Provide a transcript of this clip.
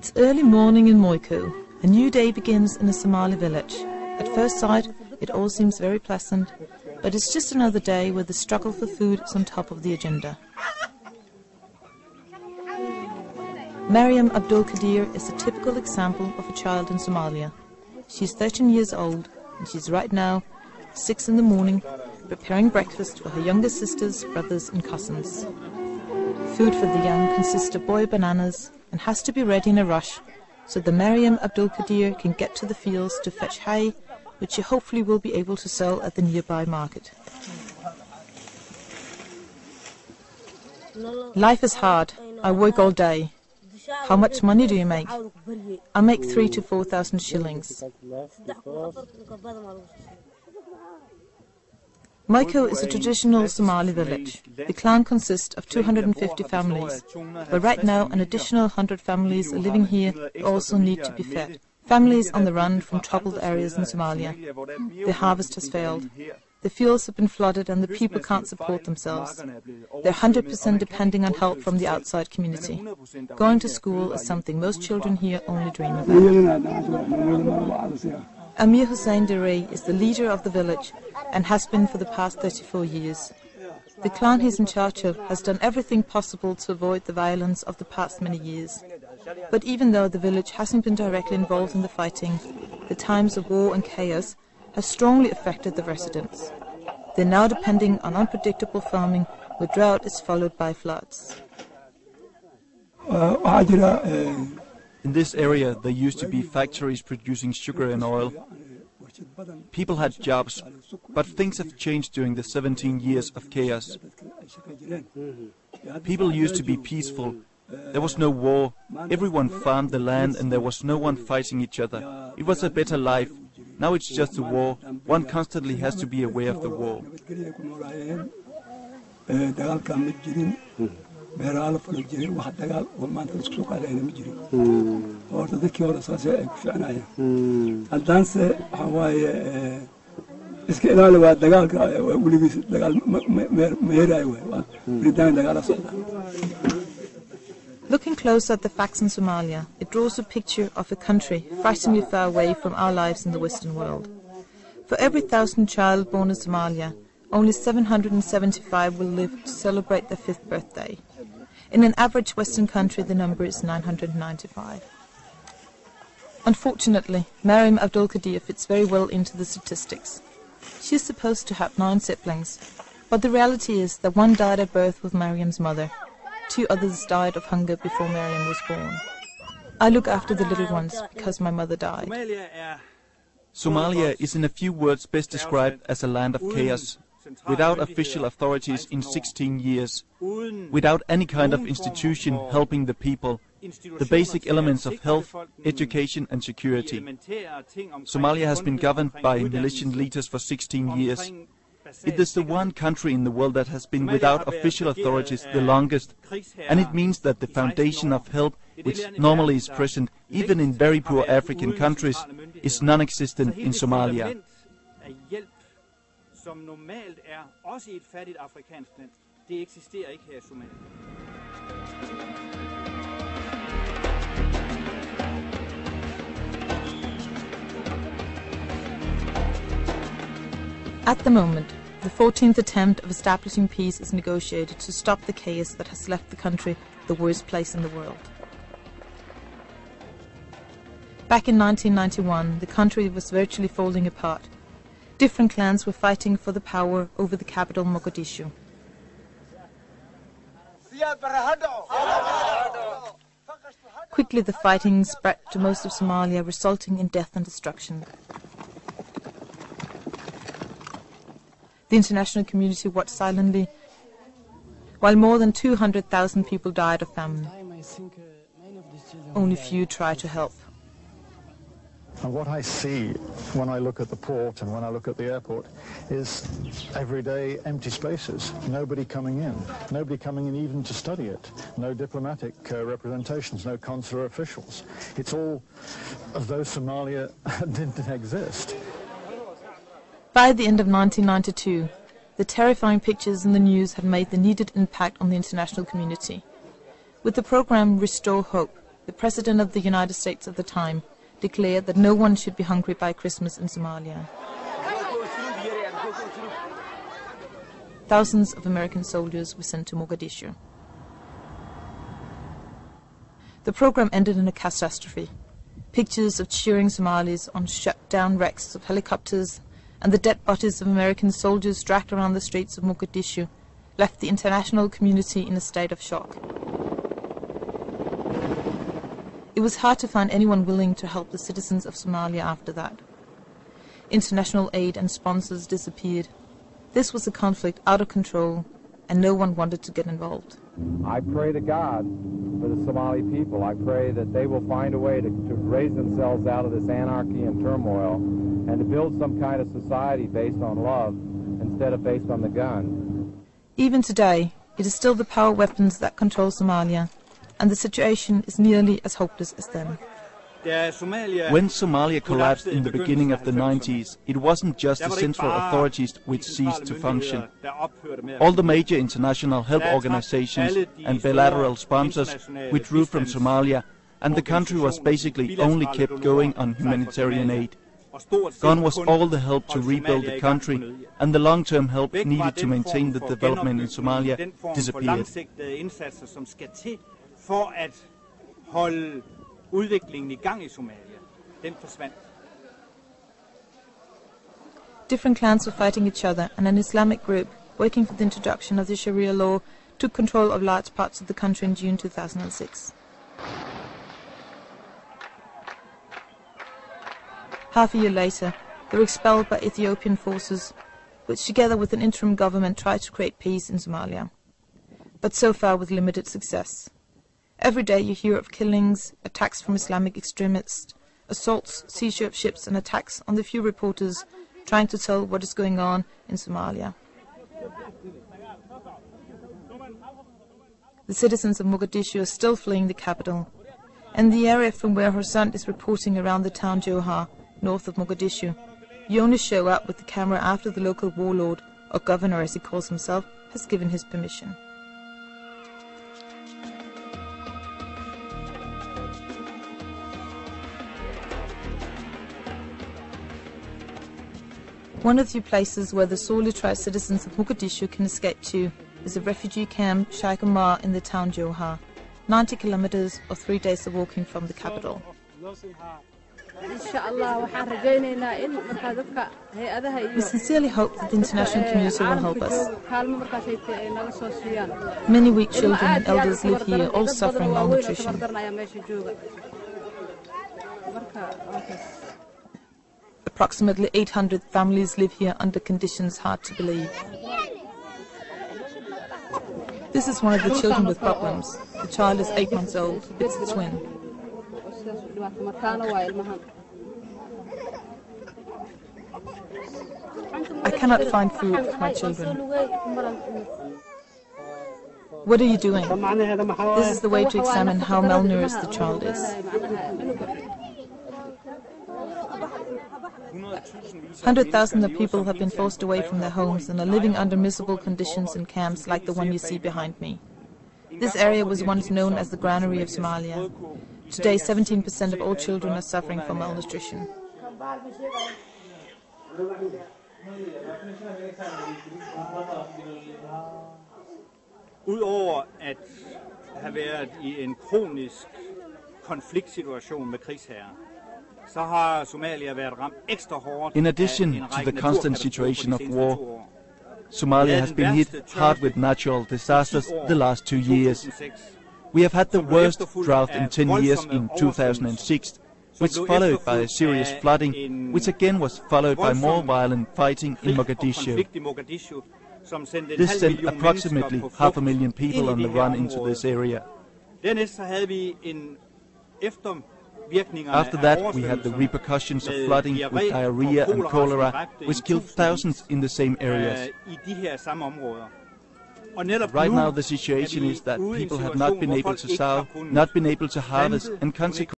It's early morning in Moiko. A new day begins in a Somali village. At first sight, it all seems very pleasant, but it's just another day where the struggle for food is on top of the agenda. Mariam Abdul Qadir is a typical example of a child in Somalia. She's 13 years old, and she's right now, 6 in the morning, preparing breakfast for her younger sisters, brothers and cousins. Food for the young consists of boiled bananas and has to be ready in a rush, so the Mariam Abdul Qadir can get to the fields to fetch hay, which she hopefully will be able to sell at the nearby market. Life is hard. I work all day. How much money do you make? I make 3,000 to 4,000 shillings. Moiko is a traditional Somali village. The clan consists of 250 families, but right now an additional 100 families are living here who also need to be fed. Families on the run from troubled areas in Somalia. The harvest has failed. The fields have been flooded and the people can't support themselves. They're 100% depending on help from the outside community. Going to school is something most children here only dream about. Amir Hussein Derey is the leader of the village and has been for the past 34 years. The clan he's in charge of has done everything possible to avoid the violence of the past many years. But even though the village hasn't been directly involved in the fighting, the times of war and chaos has strongly affected the residents. They're now depending on unpredictable farming, where drought is followed by floods. In this area there used to be factories producing sugar and oil. People had jobs, but things have changed during the 17 years of chaos. People used to be peaceful. There was no war. Everyone farmed the land and there was no one fighting each other. It was a better life. Now it's just a war. One constantly has to be aware of the war. Looking closer at the facts in Somalia, it draws a picture of a country frighteningly far away from our lives in the Western world. For every 1,000 child born in Somalia, only 775 will live to celebrate their 5th birthday. In an average Western country, the number is 995. Unfortunately, Mariam Abdul Qadir fits very well into the statistics. She is supposed to have 9 siblings, but the reality is that one died at birth with Mariam's mother. 2 others died of hunger before Mariam was born. I look after the little ones because my mother died. Somalia is in a few words best described as a land of chaos, without official authorities in 16 years, without any kind of institution helping the people, the basic elements of health, education and security. Somalia has been governed by militant leaders for 16 years. It is the one country in the world that has been without official authorities the longest, and it means that the foundation of help, which normally is present even in very poor African countries, is non-existent in Somalia. At the moment, the 14th attempt of establishing peace is negotiated to stop the chaos that has left the country the worst place in the world. Back in 1991, the country was virtually falling apart. Different clans were fighting for the power over the capital, Mogadishu. Quickly the fighting spread to most of Somalia, resulting in death and destruction. The international community watched silently, while more than 200,000 people died of famine. Only few tried to help. And what I see when I look at the port and when I look at the airport is everyday empty spaces, nobody coming in even to study it, no diplomatic representations, no consular officials. It's all as though Somalia didn't exist. By the end of 1992, the terrifying pictures in the news had made the needed impact on the international community. With the program Restore Hope, the President of the United States at the time, declared that no one should be hungry by Christmas in Somalia. Thousands of American soldiers were sent to Mogadishu. The program ended in a catastrophe. Pictures of cheering Somalis on shut-down wrecks of helicopters and the dead bodies of American soldiers dragged around the streets of Mogadishu left the international community in a state of shock. It was hard to find anyone willing to help the citizens of Somalia after that. International aid and sponsors disappeared. This was a conflict out of control, and no one wanted to get involved. I pray to God for the Somali people. I pray that they will find a way to raise themselves out of this anarchy and turmoil and to build some kind of society based on love instead of based on the gun. Even today, it is still the power weapons that control Somalia, and the situation is nearly as hopeless as then. When Somalia collapsed in the beginning of the 90s, it wasn't just the central authorities which ceased to function. All the major international help organizations and bilateral sponsors withdrew from Somalia, and the country was basically only kept going on humanitarian aid. Gone was all the help to rebuild the country, and the long-term help needed to maintain the development in Somalia disappeared. Udviklingen i gang i Somalia, den forsvandt. Different clans were fighting each other, and an Islamic group working for the introduction of the Sharia law took control of large parts of the country in June 2006. Half a year later, they were expelled by Ethiopian forces, which together with an interim government tried to create peace in Somalia, but so far with limited success. Every day you hear of killings, attacks from Islamic extremists, assaults, seizure of ships and attacks on the few reporters trying to tell what is going on in Somalia. The citizens of Mogadishu are still fleeing the capital, and the area from where Horsant is reporting around the town Johar, north of Mogadishu, you only show up with the camera after the local warlord, or governor as he calls himself, has given his permission. One of the few places where the sorely tried citizens of Mogadishu can escape to is a refugee camp, Sheikh Omar, in the town Johar, 90 kilometers or 3 days of walking from the capital. We sincerely hope that the international community will help us. Many weak children and elders live here, all suffering malnutrition. Approximately 800 families live here under conditions hard to believe. This is one of the children with problems. The child is 8 months old. It's a twin. I cannot find food for my children. What are you doing? This is the way to examine how malnourished the child is. 100,000 of people have been forced away from their homes and are living under miserable conditions in camps like the one you see behind me. This area was once known as the granary of Somalia. Today, 17% of all children are suffering from malnutrition. Udover at have været i en kronisk konfliktsituation med krigsherrer, så har Somalia været ramt ekstra hårdt. In addition to the constant situation of war, Somalia has been hit hard with natural disasters the last 2 years. We have had the worst drought in 10 years in 2006, which followed by a serious flooding, which again was followed by more violent fighting in Mogadishu. This sent approximately 500,000 people on the run into this area. After that, we had the repercussions of flooding with diarrhea and cholera, which killed thousands in the same areas. Right now, the situation is that people have not been able to sow, not been able to harvest, and consequently